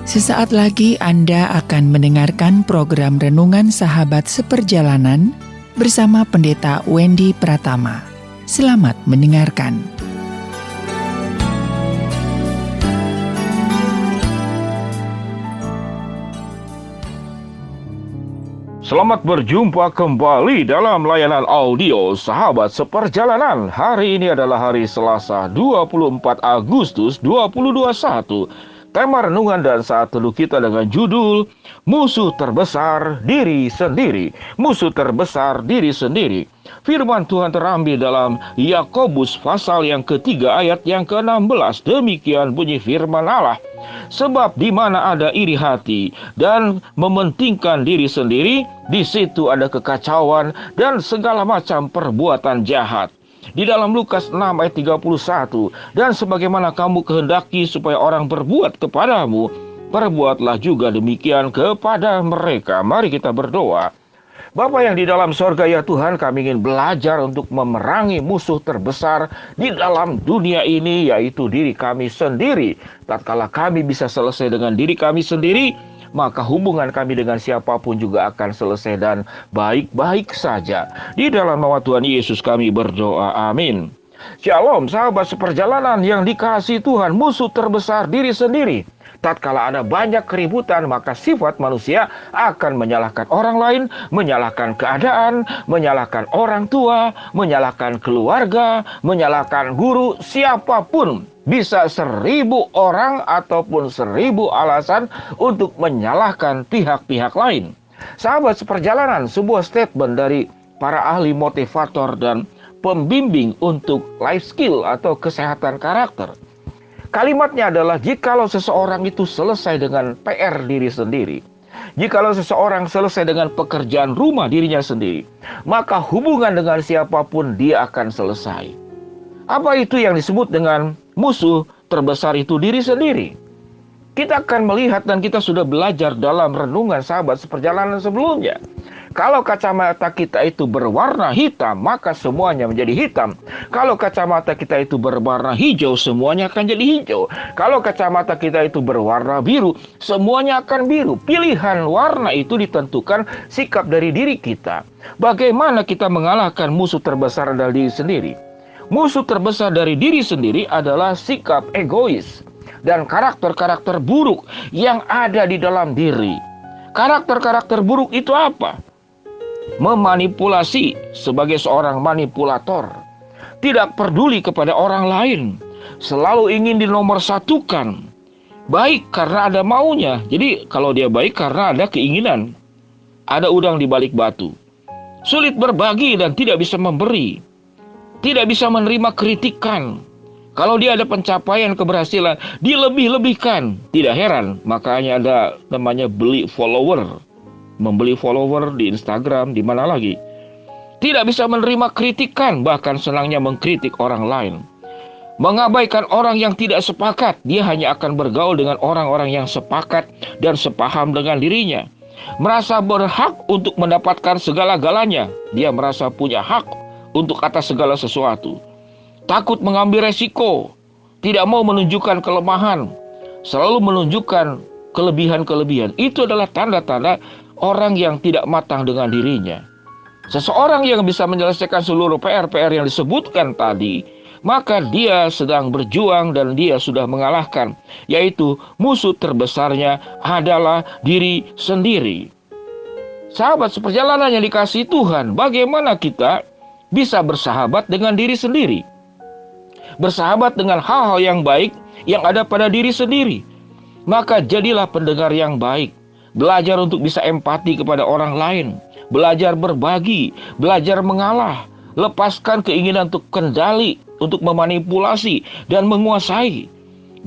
Sesaat lagi Anda akan mendengarkan program Renungan Sahabat Seperjalanan bersama Pendeta Wendy Pratama. Selamat mendengarkan. Selamat berjumpa kembali dalam layanan audio Sahabat Seperjalanan. Hari ini adalah hari Selasa 24 Agustus 2021. Tema renungan dan saat teduh kita dengan judul Musuh Terbesar Diri Sendiri. Musuh terbesar diri sendiri. Firman Tuhan terambil dalam Yakobus pasal yang ketiga ayat yang ke-16. Demikian bunyi firman Allah. Sebab di mana ada iri hati dan mementingkan diri sendiri, di situ ada kekacauan dan segala macam perbuatan jahat. Di dalam Lukas 6 ayat 31, dan sebagaimana kamu kehendaki supaya orang berbuat kepadamu, perbuatlah juga demikian kepada mereka. Mari kita berdoa. Bapa yang di dalam sorga, ya Tuhan, kami ingin belajar untuk memerangi musuh terbesar di dalam dunia ini, yaitu diri kami sendiri. Tatkala kami bisa selesai dengan diri kami sendiri, maka hubungan kami dengan siapapun juga akan selesai dan baik-baik saja. Di dalam nama Tuhan Yesus kami berdoa, amin. Shalom sahabat seperjalanan yang dikasihi Tuhan. Musuh terbesar diri sendiri. Tatkala ada banyak keributan, maka sifat manusia akan menyalahkan orang lain, menyalahkan keadaan, menyalahkan orang tua, menyalahkan keluarga, menyalahkan guru, siapapun. Bisa 1000 orang ataupun 1000 alasan untuk menyalahkan pihak-pihak lain. Sahabat seperjalanan, sebuah statement dari para ahli motivator dan pembimbing untuk life skill atau kesehatan karakter. Kalimatnya adalah, jikalau seseorang itu selesai dengan PR diri sendiri, jikalau seseorang selesai dengan pekerjaan rumah dirinya sendiri, maka hubungan dengan siapapun dia akan selesai. Apa itu yang disebut dengan musuh terbesar itu diri sendiri? Kita akan melihat dan kita sudah belajar dalam renungan sahabat seperjalanan sebelumnya. Kalau kacamata kita itu berwarna hitam, maka semuanya menjadi hitam. Kalau kacamata kita itu berwarna hijau, semuanya akan jadi hijau. Kalau kacamata kita itu berwarna biru, semuanya akan biru. Pilihan warna itu ditentukan sikap dari diri kita. Bagaimana kita mengalahkan musuh terbesar dari diri sendiri? Musuh terbesar dari diri sendiri adalah sikap egois dan karakter-karakter buruk yang ada di dalam diri. Karakter-karakter buruk itu apa? Memanipulasi sebagai seorang manipulator. Tidak peduli kepada orang lain. Selalu ingin dinomorsatukan. Baik karena ada maunya. Jadi kalau dia baik karena ada keinginan. Ada udang di balik batu. Sulit berbagi dan tidak bisa memberi. Tidak bisa menerima kritikan. Kalau dia ada pencapaian keberhasilan, dilebih-lebihkan. Tidak heran, makanya ada namanya beli follower. Membeli follower di Instagram, di mana lagi. Tidak bisa menerima kritikan, bahkan senangnya mengkritik orang lain. Mengabaikan orang yang tidak sepakat, dia hanya akan bergaul dengan orang-orang yang sepakat dan sepaham dengan dirinya. Merasa berhak untuk mendapatkan segala-galanya, dia merasa punya hak untuk atas segala sesuatu. Takut mengambil resiko, tidak mau menunjukkan kelemahan, selalu menunjukkan kelebihan-kelebihan. Itu adalah tanda-tanda orang yang tidak matang dengan dirinya. Seseorang yang bisa menyelesaikan seluruh PR-PR yang disebutkan tadi, maka dia sedang berjuang dan dia sudah mengalahkan, yaitu musuh terbesarnya adalah diri sendiri. Sahabat seperjalanan yang dikasihi Tuhan, bagaimana kita bisa bersahabat dengan diri sendiri? Bersahabat dengan hal-hal yang baik yang ada pada diri sendiri. Maka jadilah pendengar yang baik. Belajar untuk bisa empati kepada orang lain. Belajar berbagi. Belajar mengalah. Lepaskan keinginan untuk kendali, untuk memanipulasi dan menguasai.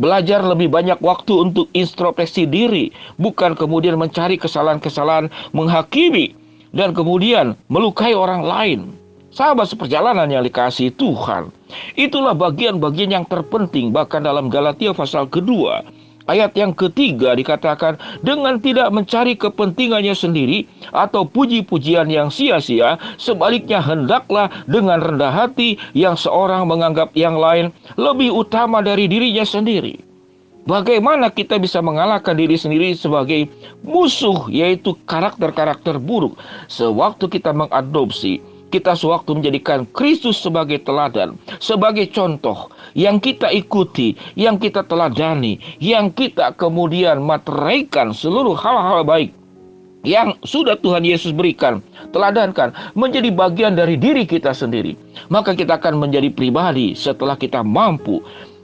Belajar lebih banyak waktu untuk introspeksi diri. Bukan kemudian mencari kesalahan-kesalahan, menghakimi, dan kemudian melukai orang lain. Sahabat seperjalanan yang dikasihi Tuhan, itulah bagian-bagian yang terpenting. Bahkan dalam Galatia pasal kedua, ayat yang ketiga dikatakan, dengan tidak mencari kepentingannya sendiri atau puji-pujian yang sia-sia, sebaliknya hendaklah dengan rendah hati yang seorang menganggap yang lain lebih utama dari dirinya sendiri. Bagaimana kita bisa mengalahkan diri sendiri sebagai musuh, yaitu karakter-karakter buruk. Sewaktu kita mengadopsi, kita sewaktu menjadikan Kristus sebagai teladan, sebagai contoh yang kita ikuti, yang kita teladani, yang kita kemudian materaikan seluruh hal-hal baik yang sudah Tuhan Yesus berikan, teladankan, menjadi bagian dari diri kita sendiri. Maka kita akan menjadi pribadi setelah kita mampu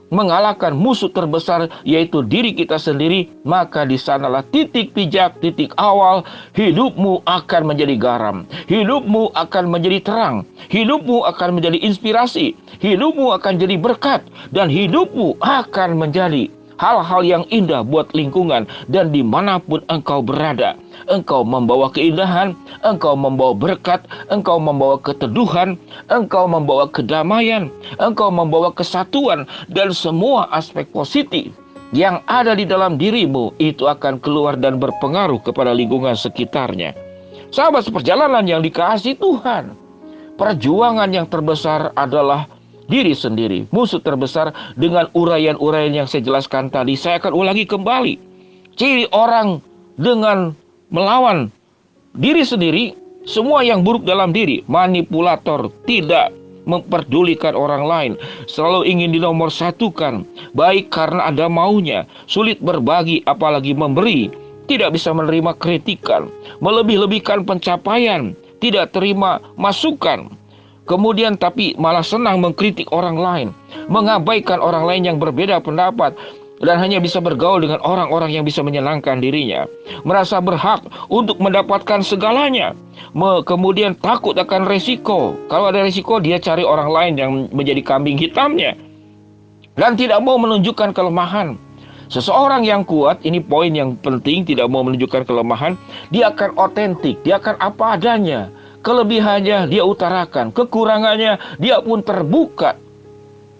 mengalahkan musuh terbesar, yaitu diri kita sendiri. Maka di sanalah titik pijak, titik awal hidupmu akan menjadi garam, hidupmu akan menjadi terang, hidupmu akan menjadi inspirasi, hidupmu akan jadi berkat, dan hidupmu akan menjadi hal-hal yang indah buat lingkungan. Dan dimanapun engkau berada, engkau membawa keindahan, engkau membawa berkat, engkau membawa keteduhan, engkau membawa kedamaian, engkau membawa kesatuan, dan semua aspek positif yang ada di dalam dirimu itu akan keluar dan berpengaruh kepada lingkungan sekitarnya. Sahabat seperjalanan yang dikasihi Tuhan, perjuangan yang terbesar adalah diri sendiri. Musuh terbesar dengan uraian-uraian yang saya jelaskan tadi, saya akan ulangi kembali. Ciri orang dengan melawan diri sendiri, semua yang buruk dalam diri: manipulator, tidak memperdulikan orang lain, selalu ingin dinomorsatukan, baik karena ada maunya, sulit berbagi apalagi memberi, tidak bisa menerima kritikan, melebih-lebihkan pencapaian, tidak terima masukan. Kemudian tapi malah senang mengkritik orang lain, mengabaikan orang lain yang berbeda pendapat, dan hanya bisa bergaul dengan orang-orang yang bisa menyenangkan dirinya. Merasa berhak untuk mendapatkan segalanya. Kemudian takut akan resiko. Kalau ada resiko, dia cari orang lain yang menjadi kambing hitamnya. Dan tidak mau menunjukkan kelemahan. Seseorang yang kuat, ini poin yang penting, tidak mau menunjukkan kelemahan. Dia akan otentik, dia akan apa adanya. Kelebihannya dia utarakan, kekurangannya dia pun terbuka,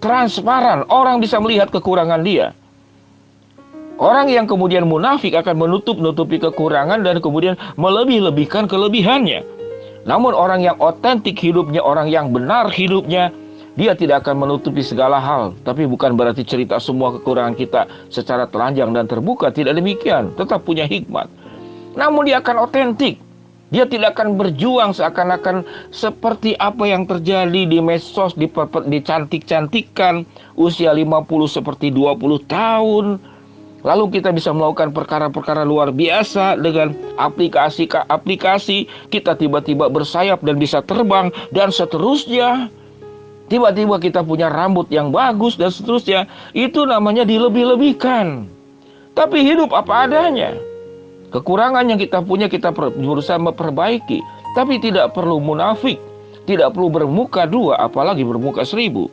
transparan, orang bisa melihat kekurangan dia. Orang yang kemudian munafik akan menutup-nutupi kekurangan dan kemudian melebih-lebihkan kelebihannya. Namun orang yang otentik hidupnya, orang yang benar hidupnya, dia tidak akan menutupi segala hal. Tapi bukan berarti cerita semua kekurangan kita secara telanjang dan terbuka, tidak demikian, tetap punya hikmat. Namun dia akan otentik. Dia tidak akan berjuang seakan-akan seperti apa yang terjadi di medsos, dicantik-cantikkan, usia 50 seperti 20 tahun. Lalu kita bisa melakukan perkara-perkara luar biasa dengan aplikasi, kita tiba-tiba bersayap dan bisa terbang, dan seterusnya. Tiba-tiba kita punya rambut yang bagus dan seterusnya. Itu namanya dilebih-lebihkan. Tapi hidup apa adanya. Kekurangan yang kita punya kita berusaha memperbaiki, tapi tidak perlu munafik, tidak perlu bermuka dua, apalagi bermuka seribu.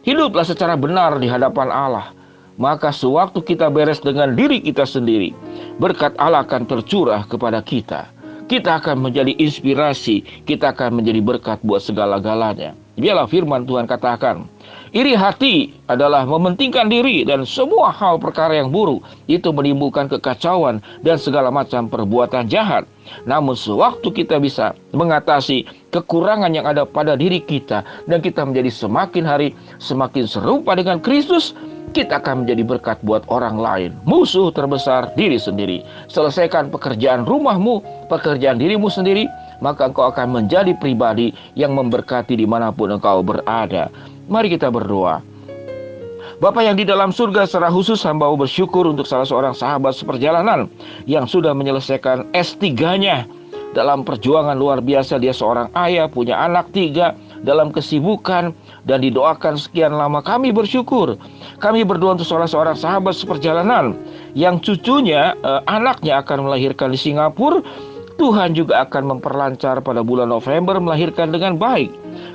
Hiduplah secara benar di hadapan Allah. Maka sewaktu kita beres dengan diri kita sendiri, berkat Allah akan tercurah kepada kita. Kita akan menjadi inspirasi, kita akan menjadi berkat buat segala-galanya. Biarlah firman Tuhan katakan, iri hati adalah mementingkan diri, dan semua hal perkara yang buruk itu menimbulkan kekacauan dan segala macam perbuatan jahat. Namun sewaktu kita bisa mengatasi kekurangan yang ada pada diri kita, dan kita menjadi semakin hari semakin serupa dengan Kristus, kita akan menjadi berkat buat orang lain. Musuh terbesar diri sendiri. Selesaikan pekerjaan rumahmu, pekerjaan dirimu sendiri, maka engkau akan menjadi pribadi yang memberkati dimanapun engkau berada. Mari kita berdoa. Bapa yang di dalam surga, secara khusus hamba bersyukur untuk salah seorang sahabat seperjalanan yang sudah menyelesaikan S3-nya dalam perjuangan luar biasa. Dia seorang ayah, punya anak 3 dalam kesibukan, dan didoakan sekian lama. Kami bersyukur. Kami berdoa untuk salah seorang sahabat seperjalanan yang cucunya, anaknya akan melahirkan di Singapura. Tuhan juga akan memperlancar pada bulan November melahirkan dengan baik.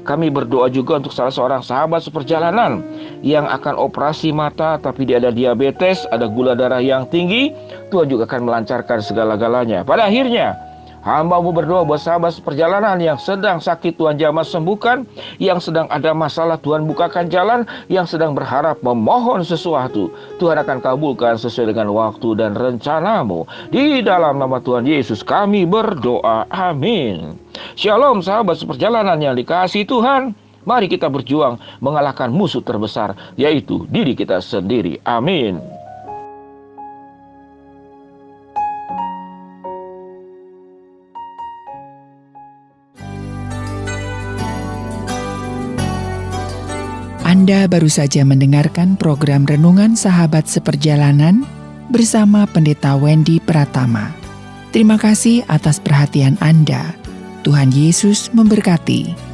Kami berdoa juga untuk salah seorang sahabat seperjalanan yang akan operasi mata, tapi dia ada diabetes, ada gula darah yang tinggi. Tuhan juga akan melancarkan segala-galanya. Pada akhirnya, hamba-Mu berdoa buat sahabat seperjalanan yang sedang sakit, Tuhan jamah sembuhkan. Yang sedang ada masalah, Tuhan bukakan jalan. Yang sedang berharap memohon sesuatu, Tuhan akan kabulkan sesuai dengan waktu dan rencana-Mu. Di dalam nama Tuhan Yesus kami berdoa, amin. Shalom sahabat seperjalanan yang dikasihi Tuhan. Mari kita berjuang mengalahkan musuh terbesar, yaitu diri kita sendiri. Amin. Anda baru saja mendengarkan program Renungan Sahabat Seperjalanan bersama Pendeta Wendy Pratama. Terima kasih atas perhatian Anda. Tuhan Yesus memberkati.